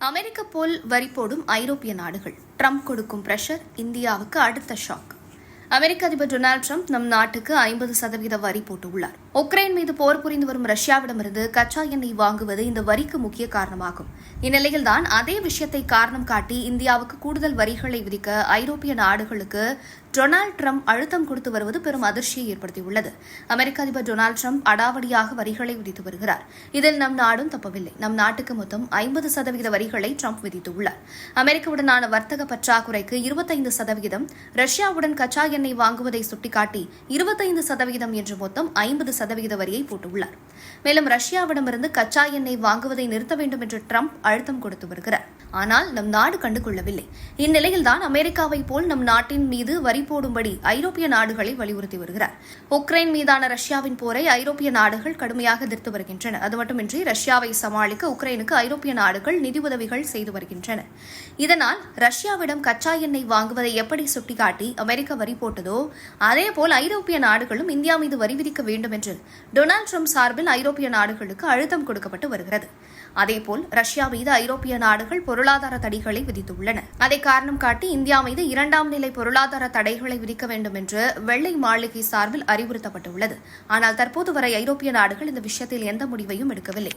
அமெரிக்க போல் வரி போடும் ஐரோப்பிய நாடுகள். ட்ரம்ப் கொடுக்கும் பிரஷர் இந்தியாவுக்கு அடுத்த ஷாக். அமெரிக்க அதிபர் டொனால்டு ட்ரம்ப் நம் நாட்டுக்கு 50% வரி போட்டுள்ளார். உக்ரைன் மீது போர் புரிந்து வரும் ரஷ்யாவிடமிருந்து கச்சா எண்ணெய் வாங்குவது இந்த வரிக்கு முக்கிய காரணமாகும். இந்நிலையில்தான் அதே விஷயத்தை காரணம் காட்டி இந்தியாவுக்கு கூடுதல் வரிகளை விதிக்க ஐரோப்பிய நாடுகளுக்கு டொனால்டு ட்ரம்ப் அழுத்தம் கொடுத்து வருவது பெரும் அதிர்ச்சியை ஏற்படுத்தியுள்ளது. அமெரிக்க அதிபர் டொனால்டு ட்ரம்ப் அடாவடியாக வரிகளை விதித்து வருகிறார். இதில் நம் நாடும் தப்பவில்லை. நம் நாட்டுக்கு மொத்தம் 50% வரிகளை ட்ரம்ப் விதித்துள்ளார். அமெரிக்காவுடனான வர்த்தக பற்றாக்குறைக்கு 25%, ரஷ்யாவுடன் கச்சா எண்ணெய் வாங்குவதை சுட்டிக்காட்டி 25% என்று மொத்தம் 50% வரியை போட்டுள்ளார். மேலும் ரஷ்யாவிடமிருந்து கச்சா எண்ணெய் வாங்குவதை நிறுத்த வேண்டும் என்று ட்ரம்ப் அழுத்தம் கொடுத்து வருகிறார். ஆனால் நம் நாடு கண்டுகொள்ளவில்லை. இந்நிலையில்தான் அமெரிக்காவை போல் நம் நாட்டின் மீது வரி போடும்படி ஐரோப்பிய நாடுகளை வலியுறுத்தி வருகிறார். உக்ரைன் மீதான ரஷ்யாவின் போரை ஐரோப்பிய நாடுகள் கடுமையாக எதிர்த்து வருகின்றன. அது மட்டுமின்றி ரஷ்யாவை சமாளிக்க உக்ரைனுக்கு ஐரோப்பிய நாடுகள் நிதி உதவிகள் செய்து வருகின்றன. இதனால் ரஷ்யாவிடம் கச்சா எண்ணெய் வாங்குவதை எப்படி சுட்டிக்காட்டி அமெரிக்கா வரி போட்டதோ அதேபோல் ஐரோப்பிய நாடுகளும் இந்தியா மீது வரி விதிக்க வேண்டும் என்று டொனால்டு ட்ரம்ப் சார்பில் ஐரோப்பிய நாடுகளுக்கு அழுத்தம் கொடுக்கப்பட்டு வருகிறது. அதேபோல் ரஷ்யா மீது ஐரோப்பிய நாடுகள் பொருளாதார தடைகளை விதித்துள்ளன. அதை காரணம் காட்டி இந்தியா மீது 2ஆம் நிலை பொருளாதார தடைகளை விதிக்க வேண்டும் என்று வெள்ளை மாளிகை சார்பில் அறிவுறுத்தப்பட்டுள்ளது. ஆனால் தற்போது வரை ஐரோப்பிய நாடுகள் இந்த விஷயத்தில் எந்த முடிவையும் எடுக்கவில்லை.